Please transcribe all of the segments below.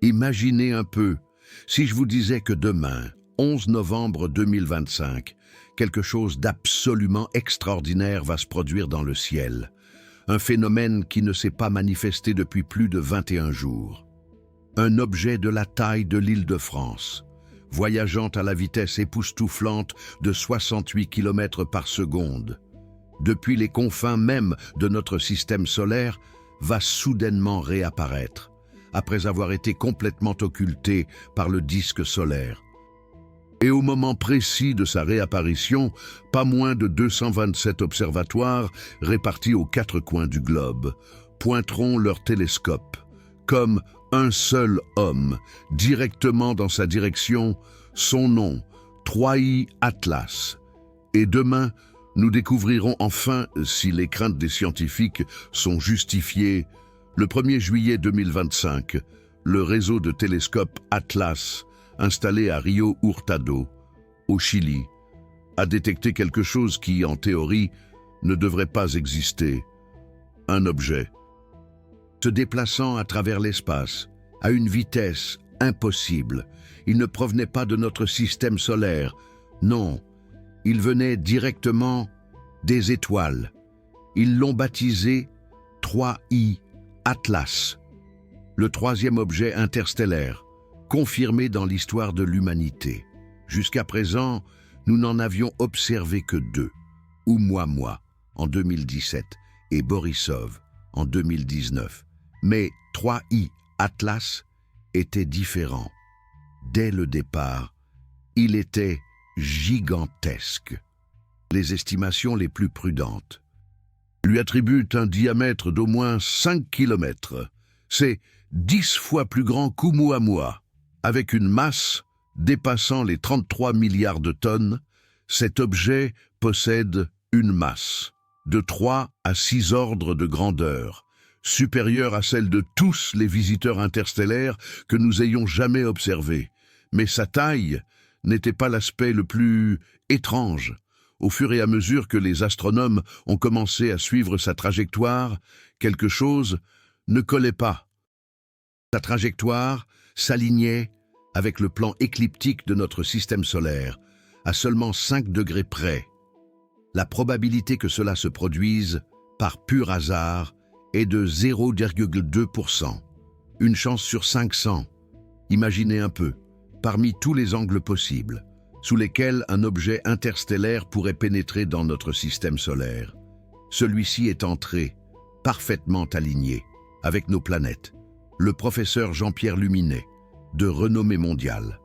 Imaginez un peu, si je vous disais que demain, 11 novembre 2025, quelque chose d'absolument extraordinaire va se produire dans le ciel. Un phénomène qui ne s'est pas manifesté depuis plus de 21 jours. Un objet de la taille de l'Île-de-France, voyageant à la vitesse époustouflante de 68 km par seconde, depuis les confins même de notre système solaire, va soudainement réapparaître, après avoir été complètement occulté par le disque solaire. Et au moment précis de sa réapparition, pas moins de 227 observatoires répartis aux quatre coins du globe pointeront leurs télescopes, comme un seul homme, directement dans sa direction, son nom, 3i Atlas. Et demain, nous découvrirons enfin, si les craintes des scientifiques sont justifiées, le 1er juillet 2025, le réseau de télescopes Atlas, installé à Rio Hurtado, au Chili, a détecté quelque chose qui, en théorie, ne devrait pas exister. Un objet se déplaçant à travers l'espace, à une vitesse impossible. Il ne provenait pas de notre système solaire. Non, il venait directement des étoiles. Ils l'ont baptisé 3i Atlas, le troisième objet interstellaire, confirmé dans l'histoire de l'humanité. Jusqu'à présent, nous n'en avions observé que deux, Oumuamua en 2017 et Borisov en 2019. Mais 3i Atlas était différent. Dès le départ, il était gigantesque. Les estimations les plus prudentes lui attribuent un diamètre d'au moins 5 km. C'est 10 fois plus grand qu'Oumuamua. Avec une masse dépassant les 33 milliards de tonnes, cet objet possède une masse de 3 à 6 ordres de grandeur, supérieure à celle de tous les visiteurs interstellaires que nous ayons jamais observés. Mais sa taille n'était pas l'aspect le plus étrange. Au fur et à mesure que les astronomes ont commencé à suivre sa trajectoire, quelque chose ne collait pas. Sa trajectoire s'alignait avec le plan écliptique de notre système solaire, à seulement 5 degrés près. La probabilité que cela se produise, par pur hasard, est de 0,2%. Une chance sur 500. Imaginez un peu, parmi tous les angles possibles, sous lesquels un objet interstellaire pourrait pénétrer dans notre système solaire. Celui-ci est entré, parfaitement aligné, avec nos planètes. Le professeur Jean-Pierre Luminet, de renommée mondiale,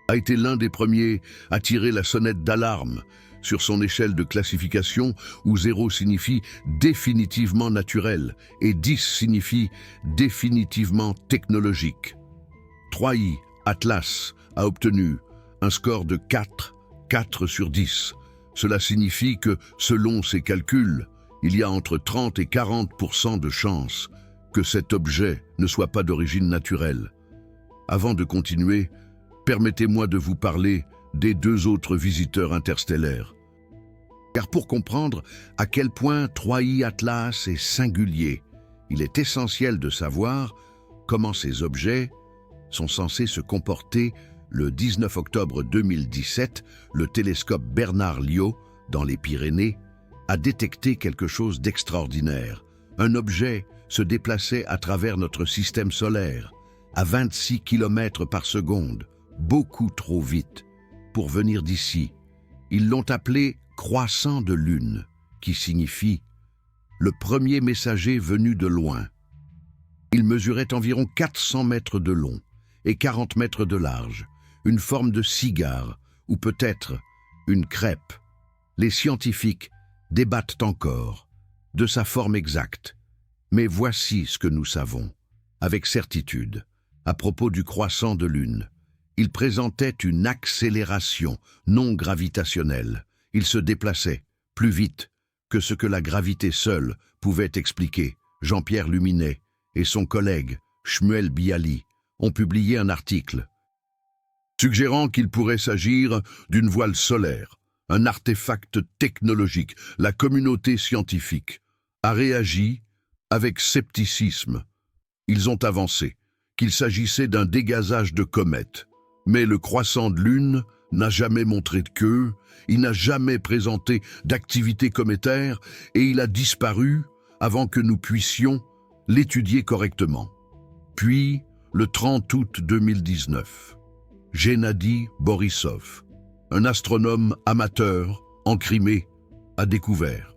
a été l'un des premiers à tirer la sonnette d'alarme sur son échelle de classification où 0 signifie définitivement naturel et 10 signifie définitivement technologique. 3i Atlas a obtenu un score de 4 sur 10. Cela signifie que, selon ses calculs, il y a entre 30 et 40% de chances que cet objet ne soit pas d'origine naturelle. Avant de continuer, permettez-moi de vous parler des deux autres visiteurs interstellaires. Car pour comprendre à quel point 3i Atlas est singulier, il est essentiel de savoir comment ces objets sont censés se comporter. Le 19 octobre 2017, le télescope Bernard-Liot, dans les Pyrénées, a détecté quelque chose d'extraordinaire. Un objet se déplaçait à travers notre système solaire, à 26 km par seconde, beaucoup trop vite pour venir d'ici. Ils l'ont appelé croissant de lune, qui signifie le premier messager venu de loin. Il mesurait environ 400 mètres de long et 40 mètres de large, une forme de cigare ou peut-être une crêpe. Les scientifiques débattent encore de sa forme exacte, mais voici ce que nous savons avec certitude à propos du croissant de lune. Il présentait une accélération non gravitationnelle. Il se déplaçait plus vite que ce que la gravité seule pouvait expliquer. Jean-Pierre Luminet et son collègue Shmuel Bialy ont publié un article suggérant qu'il pourrait s'agir d'une voile solaire, un artefact technologique. La communauté scientifique a réagi avec scepticisme. Ils ont avancé qu'il s'agissait d'un dégazage de comète. Mais le croissant de lune n'a jamais montré de queue, il n'a jamais présenté d'activité cométaire et il a disparu avant que nous puissions l'étudier correctement. Puis, le 30 août 2019, Gennady Borisov, un astronome amateur en Crimée, a découvert.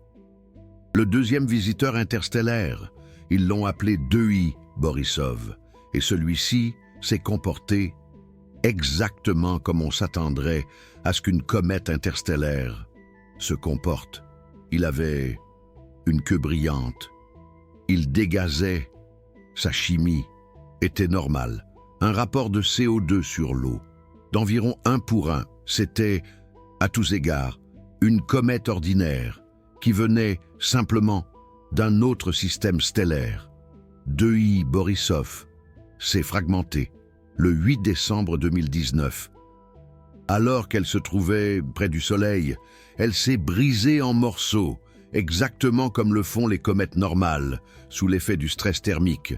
Le deuxième visiteur interstellaire, ils l'ont appelé 2I Borisov, et celui-ci s'est comporté exactement comme on s'attendrait à ce qu'une comète interstellaire se comporte. Il avait une queue brillante, il dégazait, sa chimie était normale. Un rapport de CO2 sur l'eau, d'environ 1 pour 1, c'était, à tous égards, une comète ordinaire qui venait simplement d'un autre système stellaire. 2I Borisov s'est fragmentée le 8 décembre 2019. Alors qu'elle se trouvait près du Soleil, elle s'est brisée en morceaux, exactement comme le font les comètes normales, sous l'effet du stress thermique.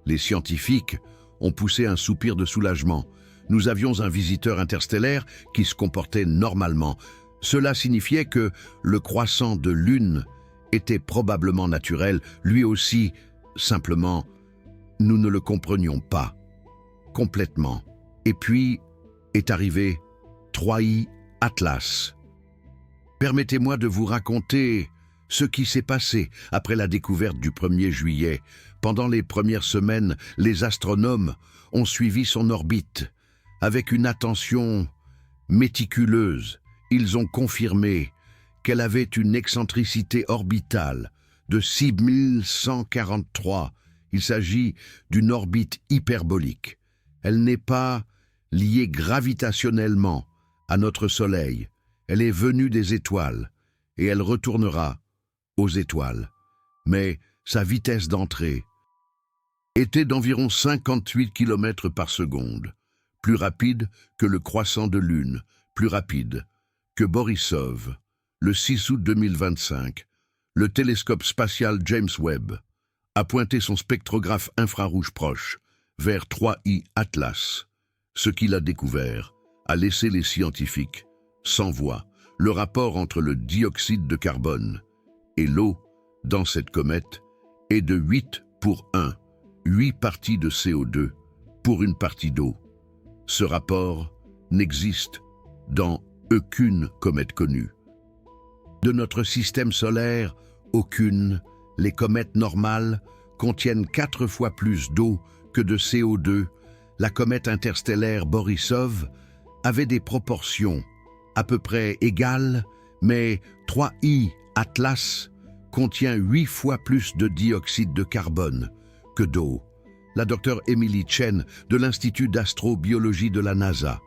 Les scientifiques ont poussé un soupir de soulagement. Nous avions un visiteur interstellaire qui se comportait normalement. Cela signifiait que le croissant de lune était probablement naturel, lui aussi, simplement, nous ne le comprenions pas complètement. Et puis est arrivé 3I Atlas. Permettez-moi de vous raconter ce qui s'est passé après la découverte du 1er juillet. Pendant les premières semaines, les astronomes ont suivi son orbite. Avec une attention méticuleuse, ils ont confirmé qu'elle avait une excentricité orbitale de 6143. Il s'agit d'une orbite hyperbolique. Elle n'est pas liée gravitationnellement à notre Soleil. Elle est venue des étoiles et elle retournera aux étoiles. Mais sa vitesse d'entrée était d'environ 58 km par seconde, plus rapide que le croissant de lune, plus rapide que Borisov. Le 6 août 2025, le télescope spatial James Webb a pointé son spectrographe infrarouge proche vers 3I Atlas. Ce qu'il a découvert a laissé les scientifiques sans voix. Le rapport entre le dioxyde de carbone et l'eau dans cette comète est de 8 pour 1, 8 parties de CO2 pour une partie d'eau. Ce rapport n'existe dans aucune comète connue. De notre système solaire, aucune. Les comètes normales contiennent 4 fois plus d'eau que de CO2. La comète interstellaire Borisov avait des proportions à peu près égales, mais 3I Atlas contient 8 fois plus de dioxyde de carbone que d'eau. La docteure Emily Chen de l'Institut d'astrobiologie de la NASA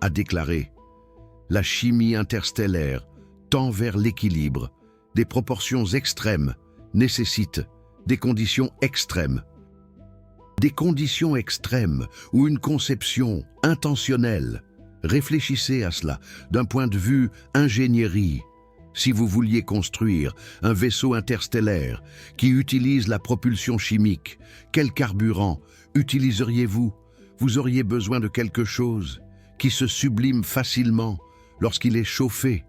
a déclaré « La chimie interstellaire tend vers l'équilibre. Des proportions extrêmes nécessitent des conditions extrêmes. Des conditions extrêmes ou une conception intentionnelle. Réfléchissez à cela d'un point de vue ingénierie. Si vous vouliez construire un vaisseau interstellaire qui utilise la propulsion chimique, quel carburant utiliseriez-vous? Vous auriez besoin de quelque chose qui se sublime facilement lorsqu'il est chauffé,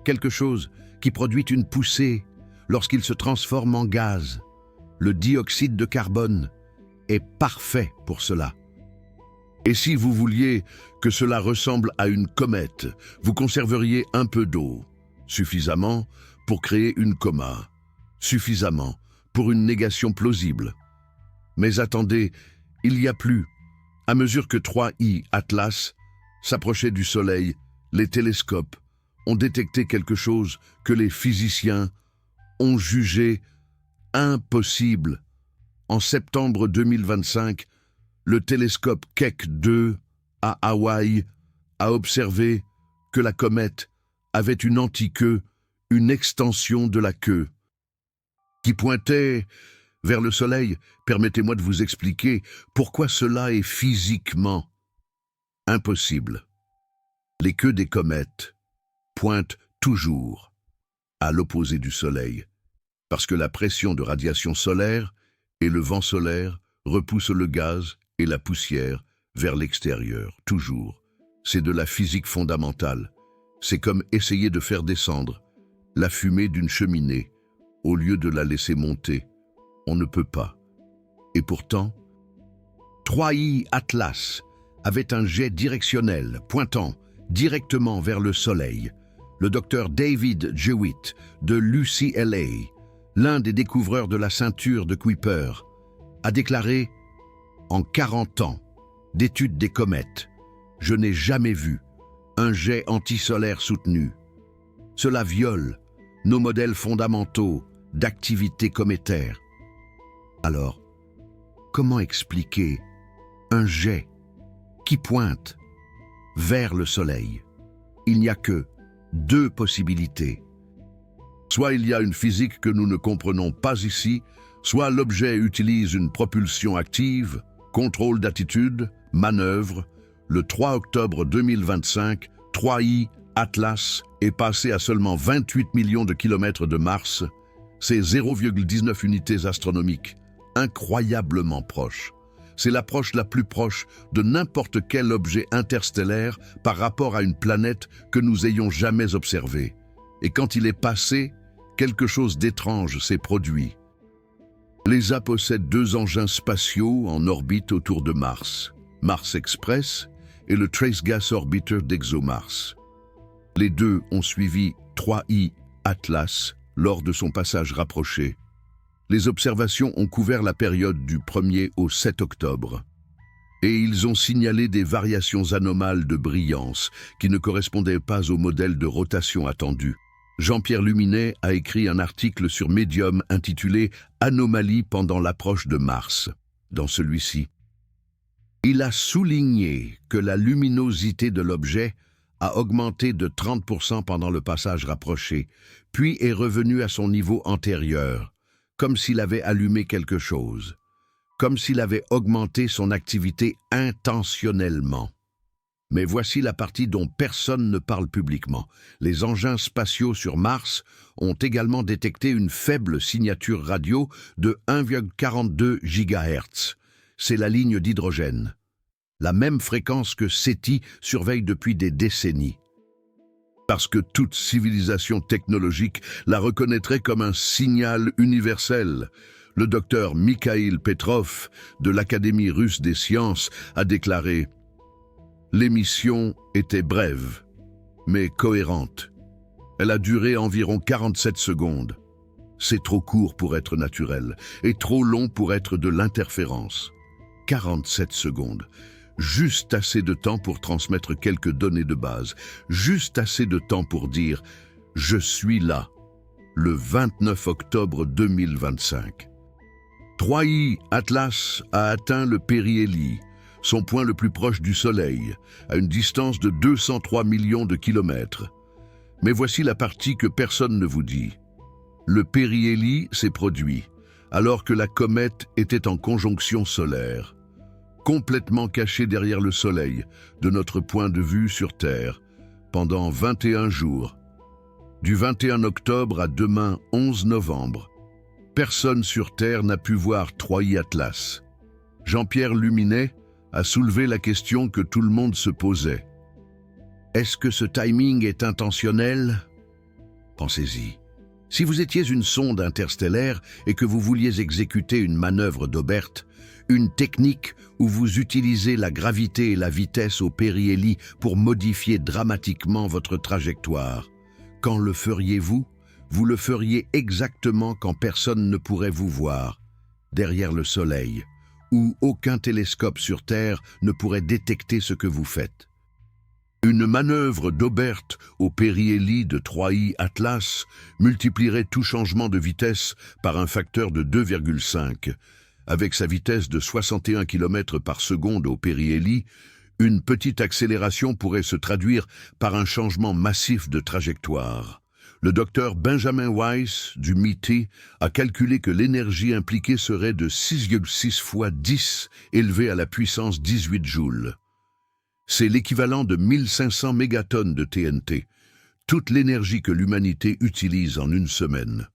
quelque chose qui produit une poussée lorsqu'il se transforme en gaz. Le dioxyde de carbone est parfait pour cela. Et si vous vouliez que cela ressemble à une comète, vous conserveriez un peu d'eau, suffisamment pour créer une coma, suffisamment pour une négation plausible. Mais attendez, il y a plus. À mesure que 3I Atlas s'approchait du Soleil, les télescopes ont détecté quelque chose que les physiciens ont jugé impossible. En septembre 2025, le télescope Keck 2 à Hawaï a observé que la comète avait une antiqueue, une extension de la queue, qui pointait vers le Soleil. Permettez-moi de vous expliquer pourquoi cela est physiquement impossible. Les queues des comètes pointent toujours à l'opposé du Soleil, parce que la pression de radiation solaire et le vent solaire repoussent le gaz et la poussière vers l'extérieur, toujours. C'est de la physique fondamentale. C'est comme essayer de faire descendre la fumée d'une cheminée au lieu de la laisser monter. On ne peut pas. Et pourtant, 3I Atlas avait un jet directionnel pointant directement vers le Soleil. Le docteur David Jewitt de l'UCLA, l'un des découvreurs de la ceinture de Kuiper, a déclaré « En 40 ans d'études des comètes, je n'ai jamais vu un jet antisolaire soutenu. Cela viole nos modèles fondamentaux d'activité cométaire. » Alors, comment expliquer un jet qui pointe vers le Soleil? Il n'y a que deux possibilités. Soit il y a une physique que nous ne comprenons pas ici, soit l'objet utilise une propulsion active, contrôle d'attitude, manœuvre. Le 3 octobre 2025, 3I Atlas est passé à seulement 28 millions de kilomètres de Mars. C'est 0,19 unités astronomiques, incroyablement proche. C'est l'approche la plus proche de n'importe quel objet interstellaire par rapport à une planète que nous ayons jamais observée. Et quand il est passé, quelque chose d'étrange s'est produit. L'ESA possède deux engins spatiaux en orbite autour de Mars, Mars Express et le Trace Gas Orbiter d'ExoMars. Les deux ont suivi 3I Atlas lors de son passage rapproché. Les observations ont couvert la période du 1er au 7 octobre. Et ils ont signalé des variations anomales de brillance qui ne correspondaient pas au modèle de rotation attendu. Jean-Pierre Luminet a écrit un article sur Medium intitulé « Anomalie pendant l'approche de Mars ». Dans celui-ci, il a souligné que la luminosité de l'objet a augmenté de 30% pendant le passage rapproché, puis est revenu à son niveau antérieur, comme s'il avait allumé quelque chose, comme s'il avait augmenté son activité intentionnellement. Mais voici la partie dont personne ne parle publiquement. Les engins spatiaux sur Mars ont également détecté une faible signature radio de 1,42 GHz. C'est la ligne d'hydrogène. La même fréquence que SETI surveille depuis des décennies. Parce que toute civilisation technologique la reconnaîtrait comme un signal universel. Le docteur Mikhail Petrov de l'Académie russe des sciences a déclaré « L'émission était brève, mais cohérente. Elle a duré environ 47 secondes. C'est trop court pour être naturel et trop long pour être de l'interférence. 47 secondes. Juste assez de temps pour transmettre quelques données de base. Juste assez de temps pour dire « Je suis là ». Le 29 octobre 2025. 3I Atlas a atteint le périhélie, son point le plus proche du Soleil, à une distance de 203 millions de kilomètres. Mais voici la partie que personne ne vous dit. Le périhélie s'est produit, alors que la comète était en conjonction solaire, complètement cachée derrière le Soleil, de notre point de vue sur Terre, pendant 21 jours. Du 21 octobre à demain 11 novembre, personne sur Terre n'a pu voir 3I Atlas. Jean-Pierre Luminet a soulevé la question que tout le monde se posait. Est-ce que ce timing est intentionnel? Pensez-y. Si vous étiez une sonde interstellaire et que vous vouliez exécuter une manœuvre d'Aubert, une technique où vous utilisez la gravité et la vitesse au périhélie pour modifier dramatiquement votre trajectoire, quand le feriez-vous? Vous le feriez exactement quand personne ne pourrait vous voir, derrière le Soleil, où aucun télescope sur Terre ne pourrait détecter ce que vous faites. Une manœuvre d'Aubert au périhélie de 3I Atlas multiplierait tout changement de vitesse par un facteur de 2,5. Avec sa vitesse de 61 km par seconde au périhélie, une petite accélération pourrait se traduire par un changement massif de trajectoire. Le docteur Benjamin Weiss du MIT a calculé que l'énergie impliquée serait de 6,6 fois 10 élevée à la puissance 18 joules. C'est l'équivalent de 1500 mégatonnes de TNT, toute l'énergie que l'humanité utilise en une semaine.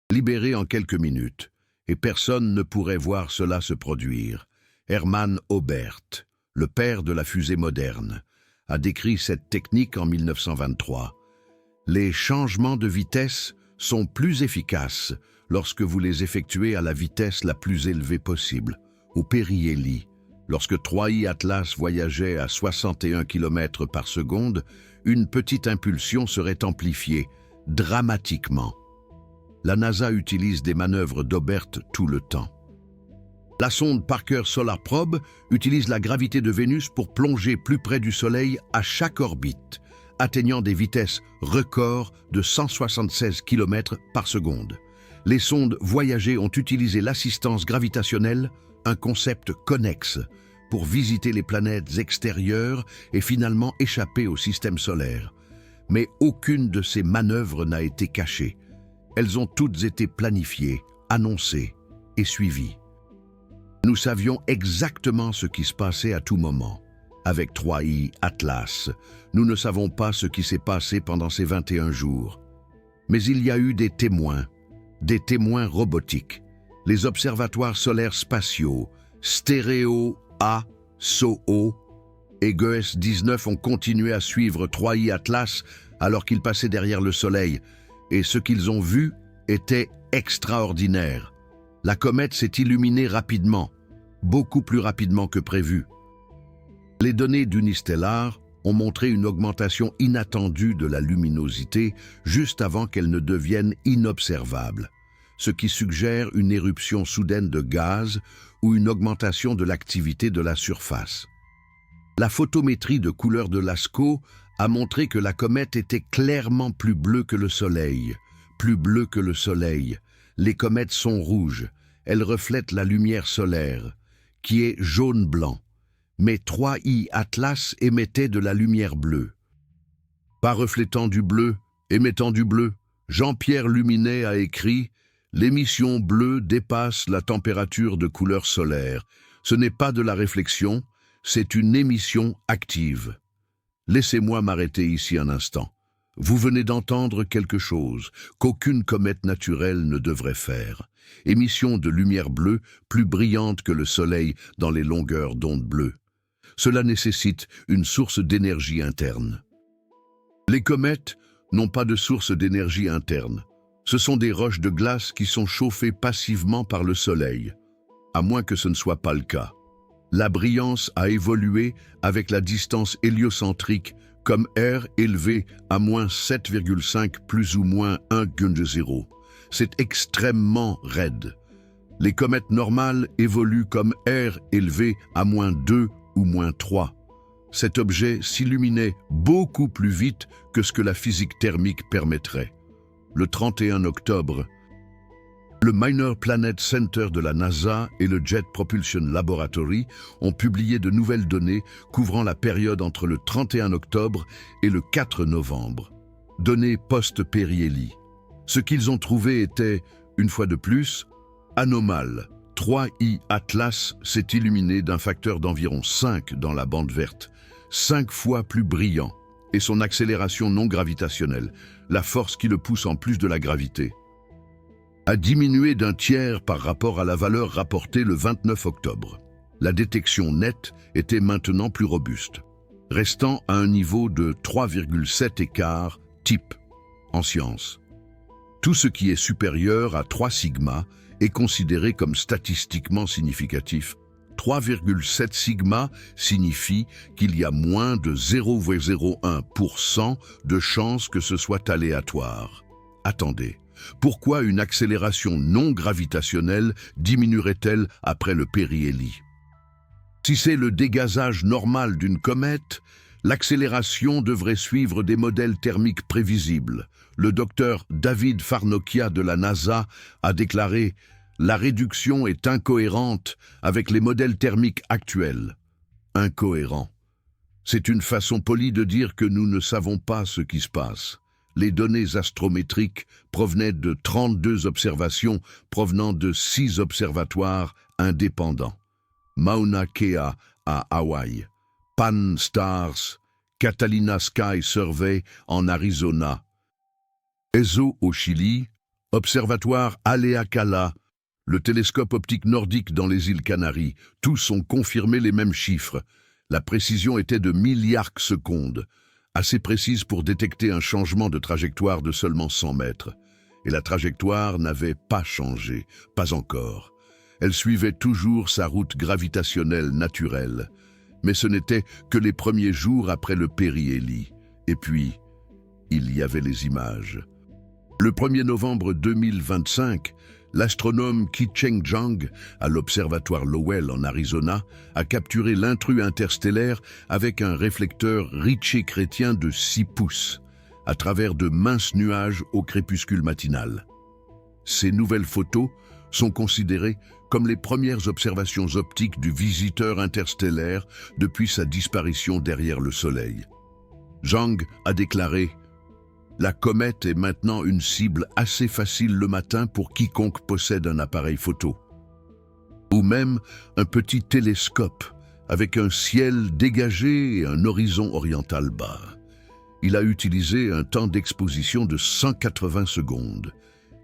Libérée en quelques minutes, et personne ne pourrait voir cela se produire. Hermann Oberth, le père de la fusée moderne, a décrit cette technique en 1923. Les changements de vitesse sont plus efficaces lorsque vous les effectuez à la vitesse la plus élevée possible, au périhélie. Lorsque 3I Atlas voyageait à 61 km par seconde, une petite impulsion serait amplifiée dramatiquement. La NASA utilise des manœuvres d'Oberth tout le temps. La sonde Parker Solar Probe utilise la gravité de Vénus pour plonger plus près du Soleil à chaque orbite, atteignant des vitesses records de 176 km par seconde. Les sondes voyagées ont utilisé l'assistance gravitationnelle, un concept connexe, pour visiter les planètes extérieures et finalement échapper au système solaire. Mais aucune de ces manœuvres n'a été cachée. Elles ont toutes été planifiées, annoncées et suivies. Nous savions exactement ce qui se passait à tout moment. Avec 3I Atlas, nous ne savons pas ce qui s'est passé pendant ces 21 jours. Mais il y a eu des témoins robotiques. Les observatoires solaires spatiaux, Stéréo A, SOHO et GEOS 19 ont continué à suivre 3I Atlas alors qu'il passait derrière le Soleil, et ce qu'ils ont vu était extraordinaire. La comète s'est illuminée rapidement, beaucoup plus rapidement que prévu. Les données d'Unistellar ont montré une augmentation inattendue de la luminosité juste avant qu'elle ne devienne inobservable, ce qui suggère une éruption soudaine de gaz ou une augmentation de l'activité de la surface. La photométrie de couleur de Lascaux a montré que la comète était clairement plus bleue que le Soleil. Plus bleue que le Soleil. Les comètes sont rouges. Elles reflètent la lumière solaire, qui est jaune-blanc. Mais 3I Atlas émettait de la lumière bleue. Pas reflétant du bleu, émettant du bleu, Jean-Pierre Luminet a écrit « L'émission bleue dépasse la température de couleur solaire. Ce n'est pas de la réflexion, c'est une émission active. » Laissez-moi m'arrêter ici un instant. Vous venez d'entendre quelque chose qu'aucune comète naturelle ne devrait faire. Émission de lumière bleue plus brillante que le Soleil dans les longueurs d'onde bleues. Cela nécessite une source d'énergie interne. Les comètes n'ont pas de source d'énergie interne. Ce sont des roches de glace qui sont chauffées passivement par le Soleil, à moins que ce ne soit pas le cas. La brillance a évolué avec la distance héliocentrique comme R élevé à moins 7,5 plus ou moins 1,0. C'est extrêmement raide. Les comètes normales évoluent comme R élevé à moins 2 ou moins 3. Cet objet s'illuminait beaucoup plus vite que ce que la physique thermique permettrait. Le 31 octobre, le Minor Planet Center de la NASA et le Jet Propulsion Laboratory ont publié de nouvelles données couvrant la période entre le 31 octobre et le 4 novembre. Données post-périhélie. Ce qu'ils ont trouvé était, une fois de plus, anomale. 3I Atlas s'est illuminé d'un facteur d'environ 5 dans la bande verte, 5 fois plus brillant, et son accélération non gravitationnelle, la force qui le pousse en plus de la gravité, a diminué d'un tiers par rapport à la valeur rapportée le 29 octobre. La détection nette était maintenant plus robuste, restant à un niveau de 3,7 écarts type en science. Tout ce qui est supérieur à 3 sigma est considéré comme statistiquement significatif. 3,7 sigma signifie qu'il y a moins de 0,01% de chances que ce soit aléatoire. Attendez, pourquoi une accélération non gravitationnelle diminuerait-elle après le périhélie? Si c'est le dégazage normal d'une comète, l'accélération devrait suivre des modèles thermiques prévisibles. Le docteur David Farnokia de la NASA a déclaré « La réduction est incohérente avec les modèles thermiques actuels. » Incohérent. C'est une façon polie de dire que nous ne savons pas ce qui se passe. Les données astrométriques provenaient de 32 observations provenant de 6 observatoires indépendants. Mauna Kea à Hawaï, Pan Stars, Catalina Sky Survey en Arizona, ESO au Chili, Observatoire Haleakala Le télescope optique nordique dans les îles Canaries, tous ont confirmé les mêmes chiffres. La précision était de milliards-secondes, assez précise pour détecter un changement de trajectoire de seulement 100 mètres. Et la trajectoire n'avait pas changé, pas encore. Elle suivait toujours sa route gravitationnelle naturelle. Mais ce n'était que les premiers jours après le périhélie. Et puis, il y avait les images. Le 1er novembre 2025, l'astronome Qicheng Zhang, à l'observatoire Lowell en Arizona, a capturé l'intrus interstellaire avec un réflecteur Ritchey-chrétien de 6 pouces, à travers de minces nuages au crépuscule matinal. Ces nouvelles photos sont considérées comme les premières observations optiques du visiteur interstellaire depuis sa disparition derrière le Soleil. Zhang a déclaré « La comète est maintenant une cible assez facile le matin pour quiconque possède un appareil photo. » Ou même un petit télescope avec un ciel dégagé et un horizon oriental bas. Il a utilisé un temps d'exposition de 180 secondes.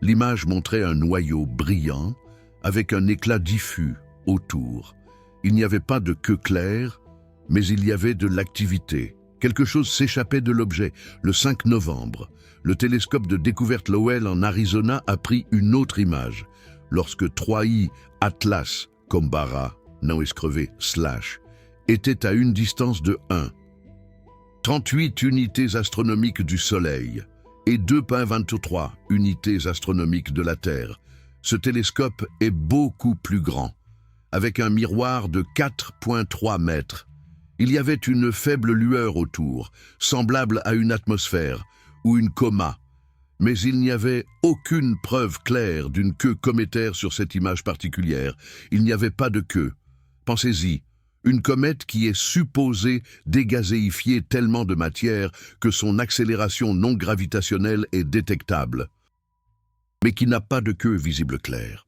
L'image montrait un noyau brillant avec un éclat diffus autour. Il n'y avait pas de queue claire, mais il y avait de l'activité. Quelque chose s'échappait de l'objet. Le 5 novembre, le télescope de découverte Lowell en Arizona a pris une autre image. Lorsque 3I Atlas Combara, non escrevé, / était à une distance de 38 unités astronomiques du Soleil et 2,23 unités astronomiques de la Terre. Ce télescope est beaucoup plus grand, avec un miroir de 4,3 mètres. Il y avait une faible lueur autour, semblable à une atmosphère ou une coma, mais il n'y avait aucune preuve claire d'une queue cométaire sur cette image particulière. Il n'y avait pas de queue. Pensez-y, une comète qui est supposée dégazéifier tellement de matière que son accélération non gravitationnelle est détectable, mais qui n'a pas de queue visible claire.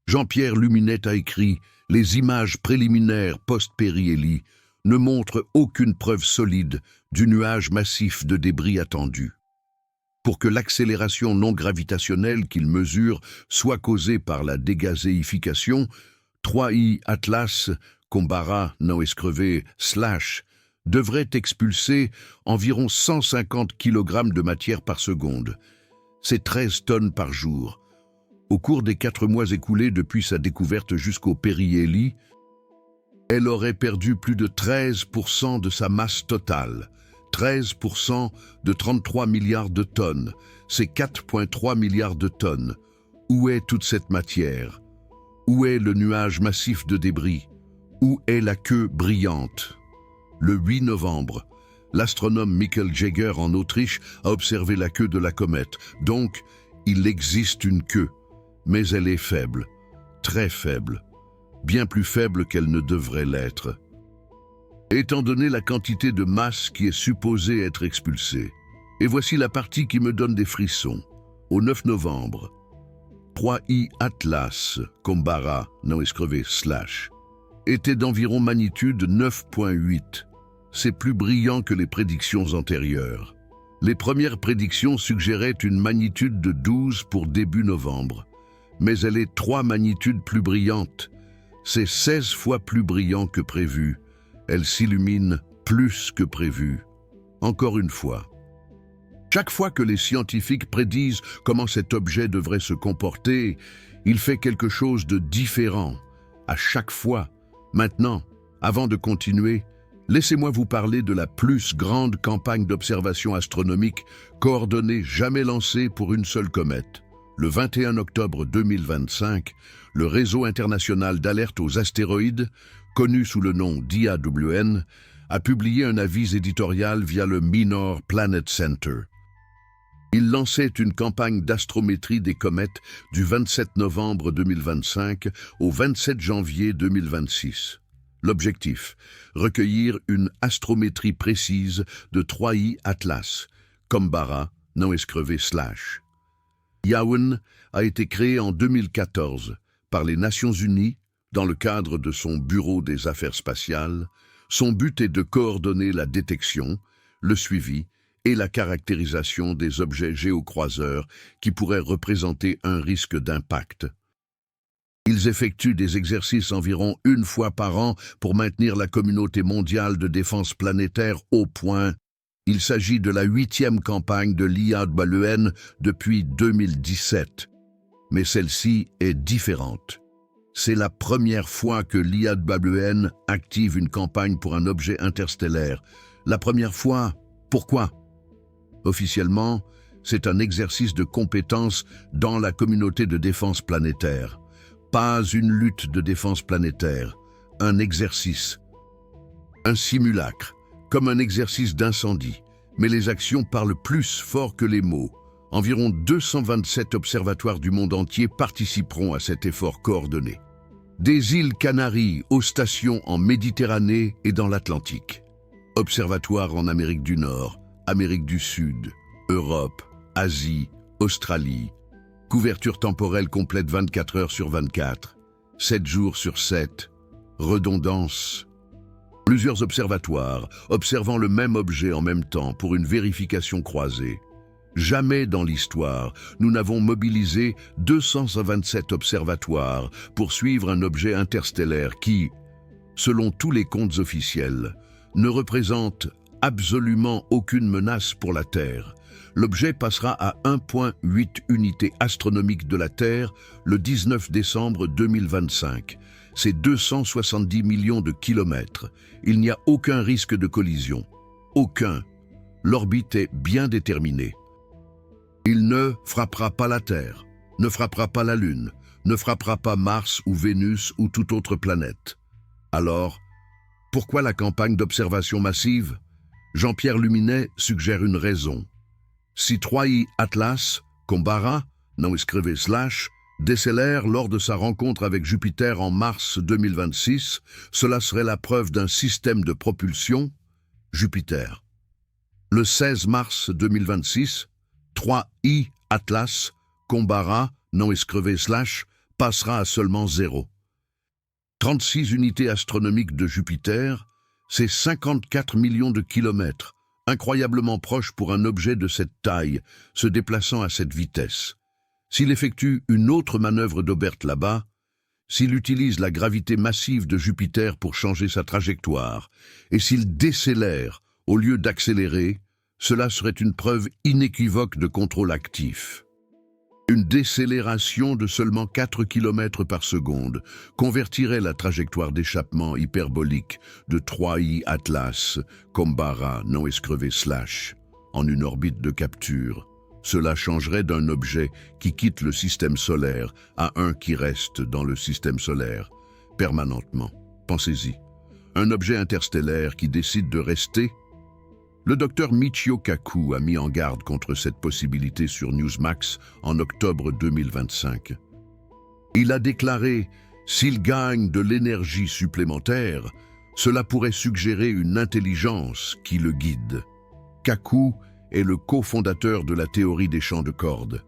Jean-Pierre Luminet a écrit « Les images préliminaires post-périhélie ne montrent aucune preuve solide du nuage massif de débris attendu. Pour que l'accélération non gravitationnelle qu'il mesure soit causée par la dégazéification, 3I Atlas Combara non escrevé / devrait expulser environ 150 kg de matière par seconde. C'est 13 tonnes par jour. Au cours des 4 mois écoulés depuis sa découverte jusqu'au périhélie, elle aurait perdu plus de 13% de sa masse totale. 13% de 33 milliards de tonnes, c'est 4,3 milliards de tonnes. Où est toute cette matière? Où est le nuage massif de débris? Où est la queue brillante? Le 8 novembre, l'astronome Michael Jaeger en Autriche a observé la queue de la comète. Donc, il existe une queue, mais elle est faible, très faible, bien plus faible qu'elle ne devrait l'être. Étant donné la quantité de masse qui est supposée être expulsée. Et voici la partie qui me donne des frissons. Au 9 novembre, 3I Atlas Combara non escrevé / était d'environ magnitude 9,8. C'est plus brillant que les prédictions antérieures. Les premières prédictions suggéraient une magnitude de 12 pour début novembre, mais elle est 3 magnitudes plus brillante. C'est 16 fois plus brillant que prévu. Elle s'illumine plus que prévu. Encore une fois. Chaque fois que les scientifiques prédisent comment cet objet devrait se comporter, il fait quelque chose de différent. À chaque fois. Maintenant, avant de continuer, laissez-moi vous parler de la plus grande campagne d'observation astronomique coordonnée jamais lancée pour une seule comète. Le 21 octobre 2025, le réseau international d'alerte aux astéroïdes, connu sous le nom d'IAWN, a publié un avis éditorial via le Minor Planet Center. Il lançait une campagne d'astrométrie des comètes du 27 novembre 2025 au 27 janvier 2026. L'objectif, recueillir une astrométrie précise de 3I Atlas, Combara, non escrevé /. IAWN a été créé en 2014 par les Nations Unies dans le cadre de son Bureau des Affaires spatiales. Son but est de coordonner la détection, le suivi et la caractérisation des objets géocroiseurs qui pourraient représenter un risque d'impact. Ils effectuent des exercices environ une fois par an pour maintenir la communauté mondiale de défense planétaire au point. Il s'agit de la 8e campagne de l'IAWN depuis 2017. Mais celle-ci est différente. C'est la première fois que l'IAWN active une campagne pour un objet interstellaire. La première fois, pourquoi? Officiellement, c'est un exercice de compétence dans la communauté de défense planétaire. Pas une lutte de défense planétaire, un exercice. Un simulacre, comme un exercice d'incendie. Mais les actions parlent plus fort que les mots. Environ 227 observatoires du monde entier participeront à cet effort coordonné. Des îles Canaries aux stations en Méditerranée et dans l'Atlantique. Observatoires en Amérique du Nord, Amérique du Sud, Europe, Asie, Australie. Couverture temporelle complète 24 heures sur 24, 7 jours sur 7. Redondance. Plusieurs observatoires observant le même objet en même temps pour une vérification croisée. Jamais dans l'histoire, nous n'avons mobilisé 227 observatoires pour suivre un objet interstellaire qui, selon tous les comptes officiels, ne représente absolument aucune menace pour la Terre. L'objet passera à 1,8 unités astronomiques de la Terre le 19 décembre 2025. C'est 270 millions de kilomètres. Il n'y a aucun risque de collision. Aucun. L'orbite est bien déterminée. Il ne frappera pas la Terre, ne frappera pas la Lune, ne frappera pas Mars ou Vénus ou toute autre planète. Alors, pourquoi la campagne d'observation massive? Jean-Pierre Luminet suggère une raison. Si 3i Atlas, Combara, non escrevé / décélère lors de sa rencontre avec Jupiter en mars 2026, cela serait la preuve d'un système de propulsion, Jupiter. Le 16 mars 2026, 3i Atlas, Combara, non escrevé / passera à seulement 0. 36 unités astronomiques de Jupiter, c'est 54 millions de kilomètres, incroyablement proche pour un objet de cette taille, se déplaçant à cette vitesse. S'il effectue une autre manœuvre d'Aubert là-bas, s'il utilise la gravité massive de Jupiter pour changer sa trajectoire, et s'il décélère au lieu d'accélérer, cela serait une preuve inéquivoque de contrôle actif. Une décélération de seulement 4 km par seconde convertirait la trajectoire d'échappement hyperbolique de 3i Atlas, Combara, non escrevé / en une orbite de capture. Cela changerait d'un objet qui quitte le système solaire à un qui reste dans le système solaire, permanentement. Pensez-y. Un objet interstellaire qui décide de rester. Le docteur Michio Kaku a mis en garde contre cette possibilité sur Newsmax en octobre 2025. Il a déclaré « S'il gagne de l'énergie supplémentaire, cela pourrait suggérer une intelligence qui le guide. » Kaku est le cofondateur de la théorie des champs de cordes.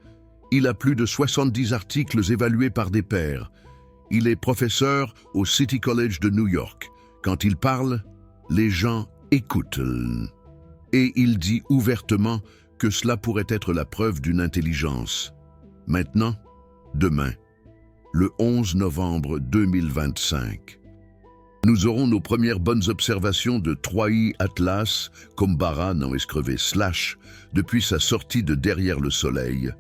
Il a plus de 70 articles évalués par des pairs. Il est professeur au City College de New York. Quand il parle, les gens écoutent. Et il dit ouvertement que cela pourrait être la preuve d'une intelligence. Maintenant, demain, le 11 novembre 2025, nous aurons nos premières bonnes observations de 3i Atlas, Combara, non escrevé / depuis sa sortie de derrière le Soleil.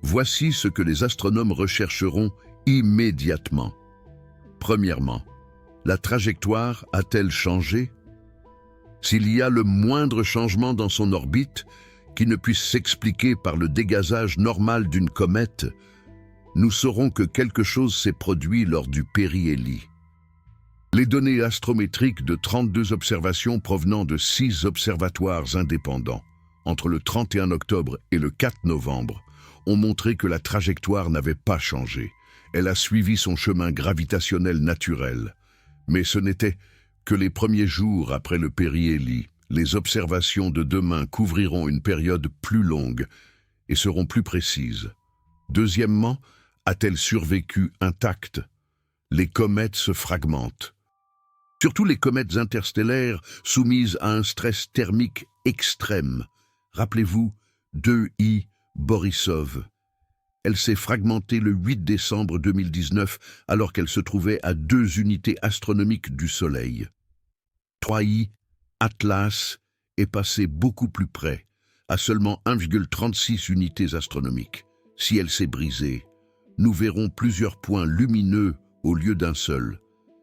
Voici ce que les astronomes rechercheront immédiatement. Premièrement, la trajectoire a-t-elle changé? S'il y a le moindre changement dans son orbite, qui ne puisse s'expliquer par le dégazage normal d'une comète, nous saurons que quelque chose s'est produit lors du périhélie. Les données astrométriques de 32 observations provenant de 6 observatoires indépendants, entre le 31 octobre et le 4 novembre, ont montré que la trajectoire n'avait pas changé. Elle a suivi son chemin gravitationnel naturel. Mais ce n'était que les premiers jours après le périhélie. Les observations de demain couvriront une période plus longue et seront plus précises. Deuxièmement, a-t-elle survécu intacte? Les comètes se fragmentent. Surtout les comètes interstellaires soumises à un stress thermique extrême. Rappelez-vous, 2i Borisov. elle s'est fragmentée le 8 décembre 2019 alors qu'elle se trouvait à 2 unités astronomiques du Soleil. 3i, Atlas, est passé beaucoup plus près, à seulement 1,36 unités astronomiques. Si elle s'est brisée, nous verrons plusieurs points lumineux au lieu d'un seul.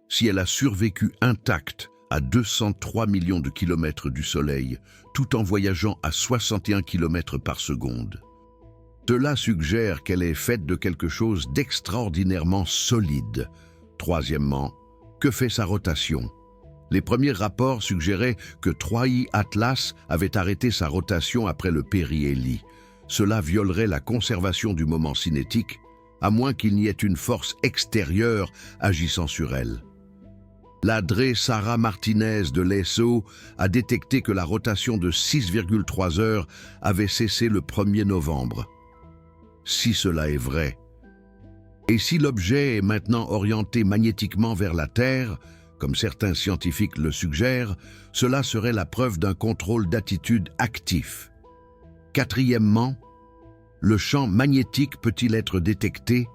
Si elle a survécu intacte à 203 millions de kilomètres du Soleil, tout en voyageant à 61 km par seconde. Cela suggère qu'elle est faite de quelque chose d'extraordinairement solide. Troisièmement, que fait sa rotation? Les premiers rapports suggéraient que 3i Atlas avait arrêté sa rotation après le périhélie. Cela violerait la conservation du moment cinétique, à moins qu'il n'y ait une force extérieure agissant sur elle. L'Adré Sara Martinez de l'ESO a détecté que la rotation de 6,3 heures avait cessé le 1er novembre. Si cela est vrai, et si l'objet est maintenant orienté magnétiquement vers la Terre, comme certains scientifiques le suggèrent, cela serait la preuve d'un contrôle d'attitude actif. Quatrièmement, le champ magnétique peut-il être détecté?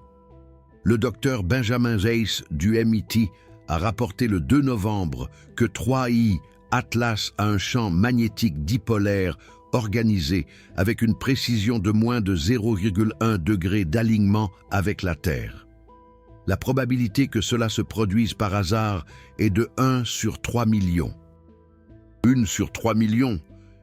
Le docteur Benjamin Zeiss du MIT a rapporté le 2 novembre que 3i Atlas a un champ magnétique dipolaire organisé avec une précision de moins de 0,1 degré d'alignement avec la Terre. La probabilité que cela se produise par hasard est de 1 sur 3 millions. 1 sur 3 millions?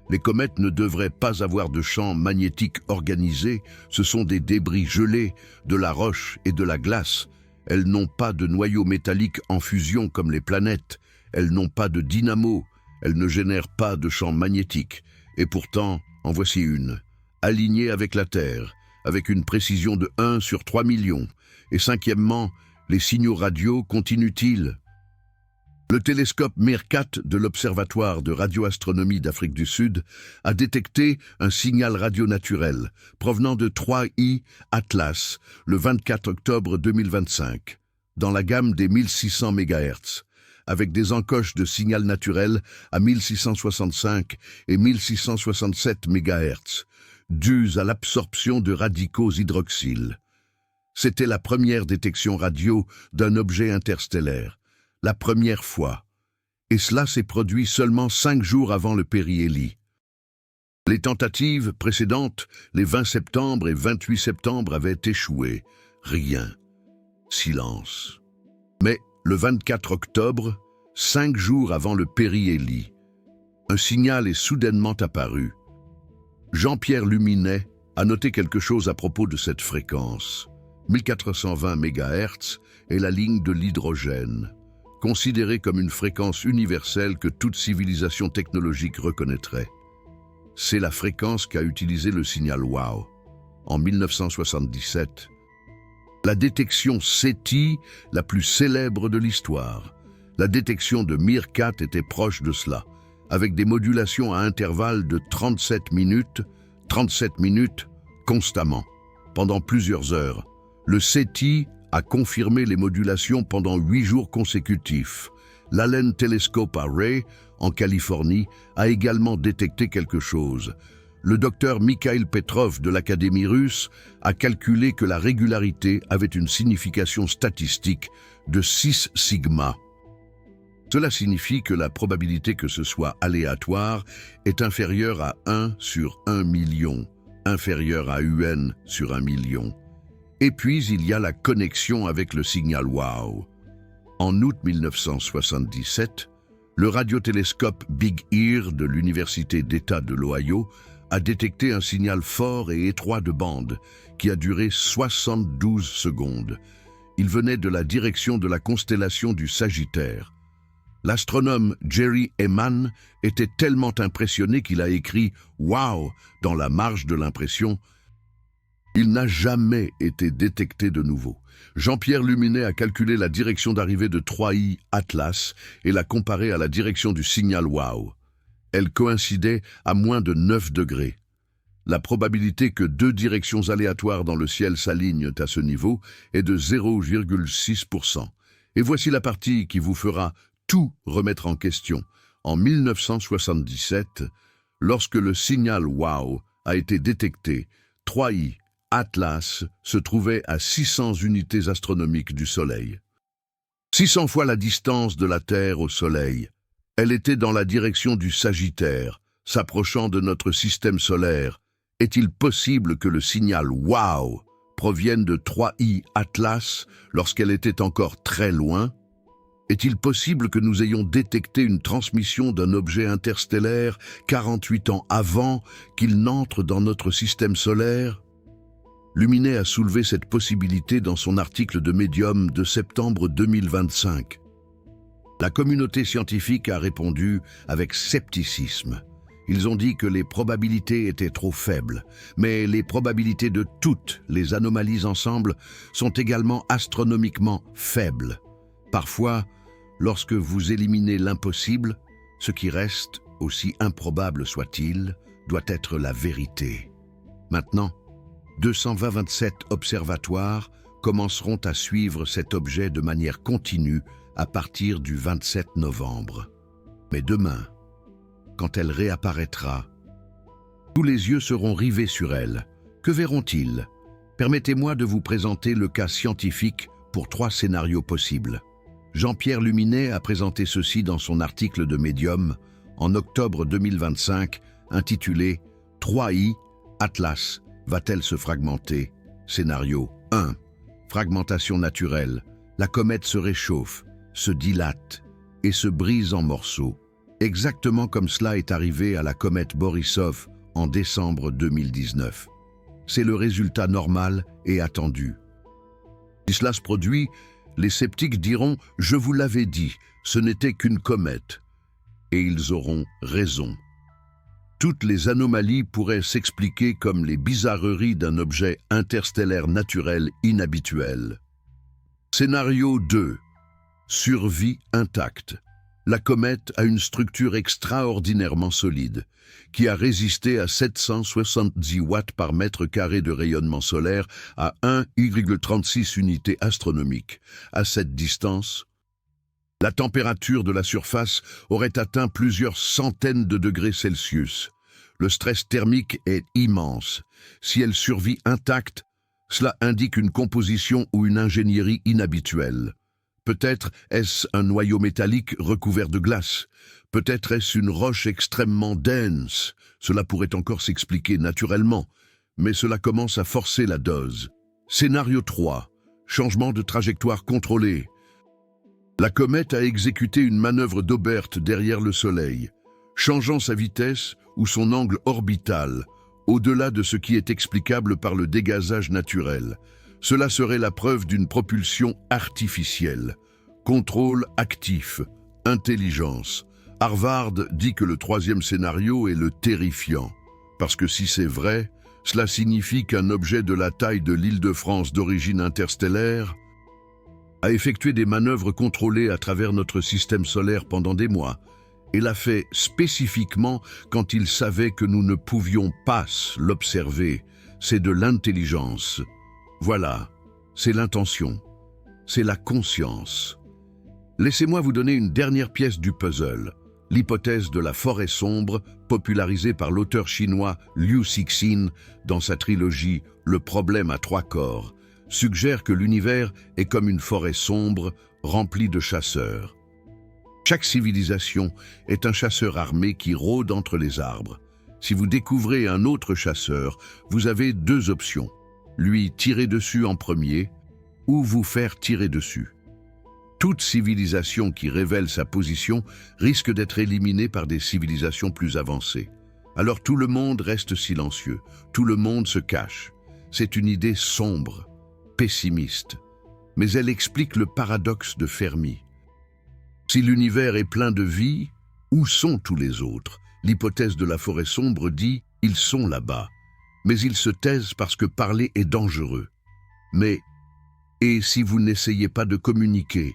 Les comètes ne devraient pas avoir de champ magnétique organisé, ce sont des débris gelés, de la roche et de la glace. Elles n'ont pas de noyau métallique en fusion comme les planètes, elles n'ont pas de dynamo, elles ne génèrent pas de champ magnétique. Et pourtant, en voici une, alignée avec la Terre, avec une précision de 1 sur 3 millions. Et cinquièmement, les signaux radio continuent-ils? Le télescope MEERKAT de l'Observatoire de radioastronomie d'Afrique du Sud a détecté un signal radio naturel provenant de 3i Atlas le 24 octobre 2025, dans la gamme des 1600 MHz, avec des encoches de signal naturel à 1665 et 1667 MHz, dues à l'absorption de radicaux hydroxyles. C'était la première détection radio d'un objet interstellaire, la première fois, et cela s'est produit seulement 5 jours avant le périhélie. Les tentatives précédentes, les 20 septembre et 28 septembre, avaient échoué. Rien. Silence. Mais le 24 octobre, 5 jours avant le périhélie, un signal est soudainement apparu. Jean-Pierre Luminet a noté quelque chose à propos de cette fréquence. 1420 MHz est la ligne de l'hydrogène, considérée comme une fréquence universelle que toute civilisation technologique reconnaîtrait. C'est la fréquence qu'a utilisé le signal WOW en 1977. La détection SETI, la plus célèbre de l'histoire. La détection de MEERKAT était proche de cela, avec des modulations à intervalles de 37 minutes constamment, pendant plusieurs heures. Le SETI a confirmé les modulations pendant 8 jours consécutifs. L'Allen Telescope Array, en Californie, a également détecté quelque chose. Le docteur Mikhail Petrov de l'Académie russe a calculé que la régularité avait une signification statistique de 6 sigma. Cela signifie que la probabilité que ce soit aléatoire est inférieure à 1 sur 1 million, inférieure à UN sur 1 million. Et puis il y a la connexion avec le signal WOW. En août 1977, le radiotélescope Big Ear de l'Université d'État de l'Ohio a détecté un signal fort et étroit de bande qui a duré 72 secondes. Il venait de la direction de la constellation du Sagittaire. L'astronome Jerry Ehman était tellement impressionné qu'il a écrit « Wow » dans la marge de l'impression. Il n'a jamais été détecté de nouveau. Jean-Pierre Luminet a calculé la direction d'arrivée de 3i Atlas et l'a comparée à la direction du signal WOW. Elle coïncidait à moins de 9 degrés. La probabilité que 2 directions aléatoires dans le ciel s'alignent à ce niveau est de 0,6%. Et voici la partie qui vous fera tout remettre en question. En 1977, lorsque le signal WOW a été détecté, 3i Atlas se trouvait à 600 unités astronomiques du Soleil. 600 fois la distance de la Terre au Soleil. Elle était dans la direction du Sagittaire, s'approchant de notre système solaire. Est-il possible que le signal « Wow » provienne de 3I Atlas lorsqu'elle était encore très loin? Est-il possible que nous ayons détecté une transmission d'un objet interstellaire 48 ans avant qu'il n'entre dans notre système solaire? Luminet a soulevé cette possibilité dans son article de Medium de septembre 2025. La communauté scientifique a répondu avec scepticisme. Ils ont dit que les probabilités étaient trop faibles, mais les probabilités de toutes les anomalies ensemble sont également astronomiquement faibles. Parfois, lorsque vous éliminez l'impossible, ce qui reste, aussi improbable soit-il, doit être la vérité. Maintenant, 227 observatoires commenceront à suivre cet objet de manière continue à partir du 27 novembre. Mais demain, quand elle réapparaîtra, tous les yeux seront rivés sur elle. Que verront-ils? Permettez-moi de vous présenter le cas scientifique pour 3 scénarios possibles. Jean-Pierre Luminet a présenté ceci dans son article de Medium en octobre 2025, intitulé « 3I, Atlas, va-t-elle se fragmenter ?» Scénario 1. Fragmentation naturelle. La comète se réchauffe, se dilate et se brise en morceaux, exactement comme cela est arrivé à la comète Borisov en décembre 2019. C'est le résultat normal et attendu. Si cela se produit, les sceptiques diront « Je vous l'avais dit, ce n'était qu'une comète ». Et ils auront raison. Toutes les anomalies pourraient s'expliquer comme les bizarreries d'un objet interstellaire naturel inhabituel. Scénario 2. Survie intacte. La comète a une structure extraordinairement solide, qui a résisté à 770 watts par mètre carré de rayonnement solaire à 1,36 unités astronomiques. À cette distance, la température de la surface aurait atteint plusieurs centaines de degrés Celsius. Le stress thermique est immense. Si elle survit intacte, cela indique une composition ou une ingénierie inhabituelle. Peut-être est-ce un noyau métallique recouvert de glace. Peut-être est-ce une roche extrêmement dense. Cela pourrait encore s'expliquer naturellement, mais cela commence à forcer la dose. Scénario 3. Changement de trajectoire contrôlé. La comète a exécuté une manœuvre d'Aubert derrière le Soleil, changeant sa vitesse ou son angle orbital, au-delà de ce qui est explicable par le dégazage naturel. Cela serait la preuve d'une propulsion artificielle. Contrôle actif, intelligence. Harvard dit que le 3e scénario est le terrifiant, parce que si c'est vrai, cela signifie qu'un objet de la taille de l'Île-de-France d'origine interstellaire a effectué des manœuvres contrôlées à travers notre système solaire pendant des mois, et l'a fait spécifiquement quand il savait que nous ne pouvions pas l'observer. C'est de l'intelligence. Voilà, c'est l'intention, c'est la conscience. Laissez-moi vous donner une dernière pièce du puzzle, l'hypothèse de la forêt sombre, popularisée par l'auteur chinois Liu Cixin dans sa trilogie « Le problème à 3 corps », suggère que l'univers est comme une forêt sombre remplie de chasseurs. Chaque civilisation est un chasseur armé qui rôde entre les arbres. Si vous découvrez un autre chasseur, vous avez 2 options. Lui tirer dessus en premier ou vous faire tirer dessus. Toute civilisation qui révèle sa position risque d'être éliminée par des civilisations plus avancées. Alors tout le monde reste silencieux, tout le monde se cache. C'est une idée sombre, pessimiste, mais elle explique le paradoxe de Fermi. Si l'univers est plein de vie, où sont tous les autres? L'hypothèse de la forêt sombre dit « ils sont là-bas ». Mais ils se taisent parce que parler est dangereux. Mais, et si vous n'essayez pas de communiquer?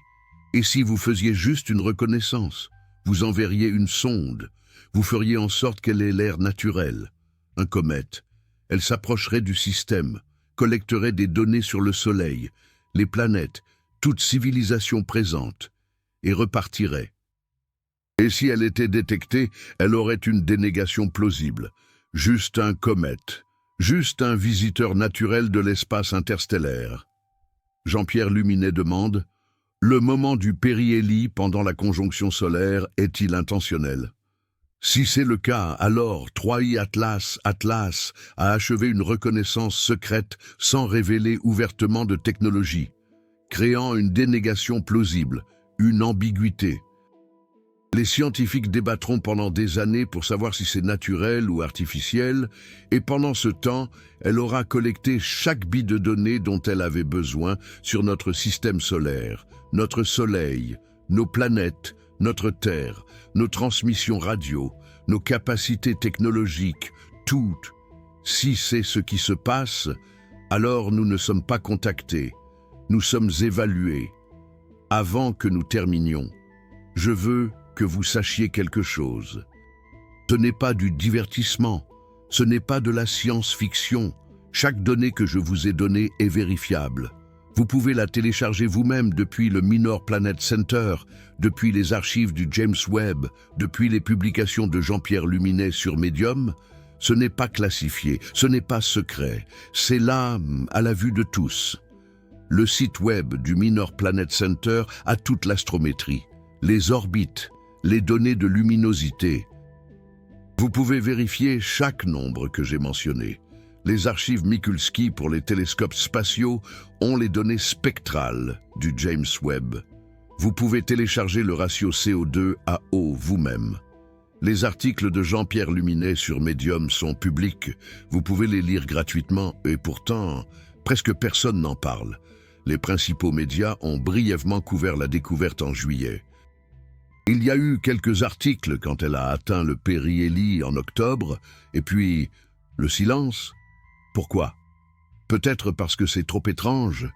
Et si vous faisiez juste une reconnaissance? Vous enverriez une sonde, vous feriez en sorte qu'elle ait l'air naturel. Un comète, elle s'approcherait du système, collecterait des données sur le Soleil, les planètes, toute civilisation présente, et repartirait. Et si elle était détectée, elle aurait une dénégation plausible. Juste un comète. Juste un visiteur naturel de l'espace interstellaire. Jean-Pierre Luminet demande « Le moment du périhélie pendant la conjonction solaire est-il intentionnel ?» Si c'est le cas, alors 3i Atlas a achevé une reconnaissance secrète sans révéler ouvertement de technologie, créant une dénégation plausible, une ambiguïté. Les scientifiques débattront pendant des années pour savoir si c'est naturel ou artificiel, et pendant ce temps, elle aura collecté chaque bit de données dont elle avait besoin sur notre système solaire, notre Soleil, nos planètes, notre Terre, nos transmissions radio, nos capacités technologiques, toutes. Si c'est ce qui se passe, alors nous ne sommes pas contactés, nous sommes évalués. Avant que nous terminions, je veux que vous sachiez quelque chose. Ce n'est pas du divertissement, ce n'est pas de la science-fiction. Chaque donnée que je vous ai donnée est vérifiable. Vous pouvez la télécharger vous-même depuis le Minor Planet Center, depuis les archives du James Webb, depuis les publications de Jean-Pierre Luminet sur Medium. Ce n'est pas classifié, ce n'est pas secret, c'est là, à la vue de tous. Le site web du Minor Planet Center a toute l'astrométrie, les orbites, les données de luminosité. Vous pouvez vérifier chaque nombre que j'ai mentionné. Les archives Mikulski pour les télescopes spatiaux ont les données spectrales du James Webb. Vous pouvez télécharger le ratio CO2 à eau vous-même. Les articles de Jean-Pierre Luminet sur Medium sont publics. Vous pouvez les lire gratuitement et pourtant, presque personne n'en parle. Les principaux médias ont brièvement couvert la découverte en juillet. Il y a eu quelques articles quand elle a atteint le périhélie en octobre, et puis le silence. Pourquoi? Peut-être parce que c'est trop étrange,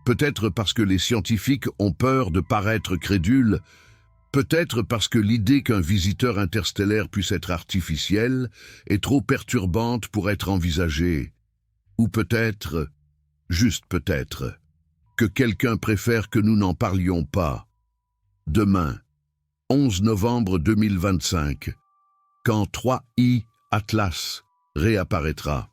peut-être parce que les scientifiques ont peur de paraître crédules, peut-être parce que l'idée qu'un visiteur interstellaire puisse être artificiel est trop perturbante pour être envisagée, ou peut-être, juste peut-être, que quelqu'un préfère que nous n'en parlions pas. Demain, 11 novembre 2025, quand 3i Atlas réapparaîtra.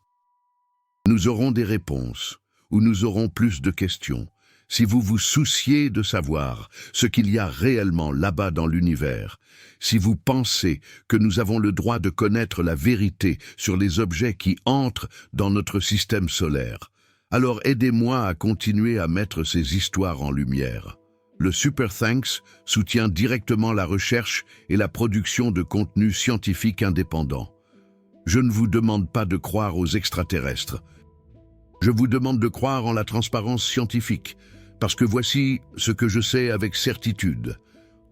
Nous aurons des réponses, ou nous aurons plus de questions, si vous vous souciez de savoir ce qu'il y a réellement là-bas dans l'univers, si vous pensez que nous avons le droit de connaître la vérité sur les objets qui entrent dans notre système solaire, alors aidez-moi à continuer à mettre ces histoires en lumière. Le Super Thanks soutient directement la recherche et la production de contenus scientifiques indépendants. Je ne vous demande pas de croire aux extraterrestres. Je vous demande de croire en la transparence scientifique, parce que voici ce que je sais avec certitude.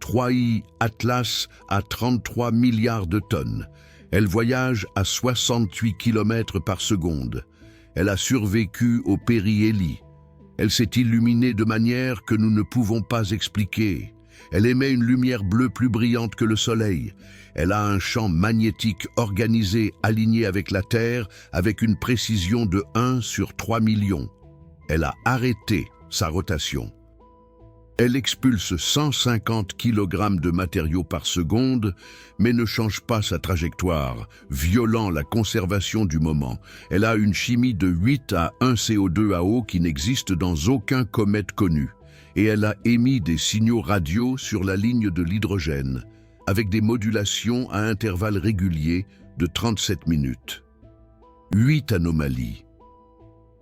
3i Atlas a 33 milliards de tonnes. Elle voyage à 68 km par seconde. Elle a survécu au périhélie. Elle s'est illuminée de manière que nous ne pouvons pas expliquer. Elle émet une lumière bleue plus brillante que le Soleil. Elle a un champ magnétique organisé, aligné avec la Terre, avec une précision de 1 sur 3 millions. Elle a arrêté sa rotation. Elle expulse 150 kg de matériaux par seconde, mais ne change pas sa trajectoire, violant la conservation du moment. Elle a une chimie de 8 à 1 CO2 à eau qui n'existe dans aucun comète connu. Et elle a émis des signaux radio sur la ligne de l'hydrogène, avec des modulations à intervalles réguliers de 37 minutes. 8 anomalies.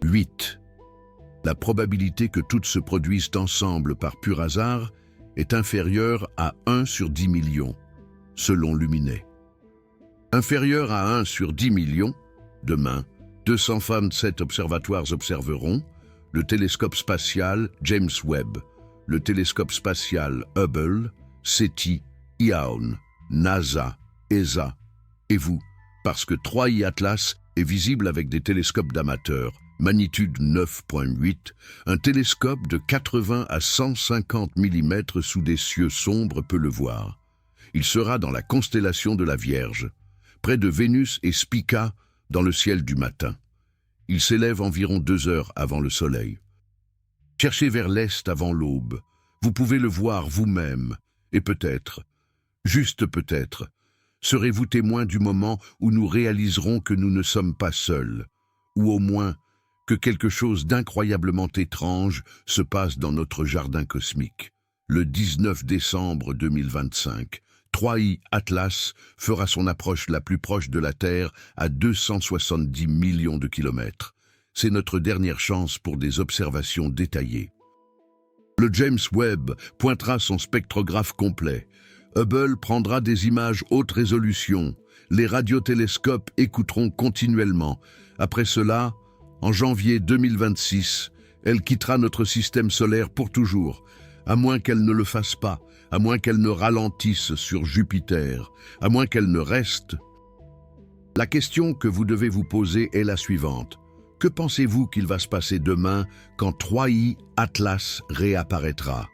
8. La probabilité que toutes se produisent ensemble par pur hasard est inférieure à 1 sur 10 millions, selon Luminet. Inférieure à 1 sur 10 millions, demain, 227 observatoires observeront le télescope spatial James Webb, le télescope spatial Hubble, SETI, IAON, NASA, ESA, et vous, parce que 3i Atlas est visible avec des télescopes d'amateurs, magnitude 9.8, un télescope de 80 à 150 mm sous des cieux sombres peut le voir. Il sera dans la constellation de la Vierge, près de Vénus et Spica dans le ciel du matin. Il s'élève environ 2 heures avant le Soleil. Cherchez vers l'est avant l'aube. Vous pouvez le voir vous-même, et peut-être, juste peut-être, serez-vous témoin du moment où nous réaliserons que nous ne sommes pas seuls, ou au moins que quelque chose d'incroyablement étrange se passe dans notre jardin cosmique. Le 19 décembre 2025, 3I Atlas fera son approche la plus proche de la Terre à 270 millions de kilomètres. C'est notre dernière chance pour des observations détaillées. Le James Webb pointera son spectrographe complet. Hubble prendra des images haute résolution. Les radiotélescopes écouteront continuellement. Après cela, en janvier 2026, elle quittera notre système solaire pour toujours, à moins qu'elle ne le fasse pas, à moins qu'elle ne ralentisse sur Jupiter, à moins qu'elle ne reste. La question que vous devez vous poser est la suivante. Que pensez-vous qu'il va se passer demain quand 3I Atlas réapparaîtra?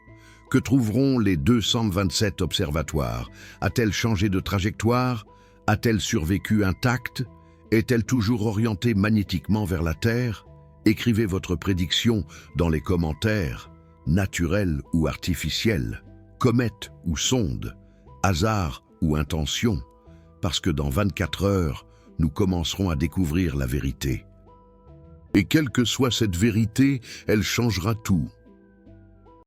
Que trouveront les 227 observatoires? A-t-elle changé de trajectoire? A-t-elle survécu intacte? Est-elle toujours orientée magnétiquement vers la Terre? Écrivez votre prédiction dans les commentaires, naturelle ou artificielle, comète ou sonde, hasard ou intention, parce que dans 24 heures, nous commencerons à découvrir la vérité. Et quelle que soit cette vérité, elle changera tout.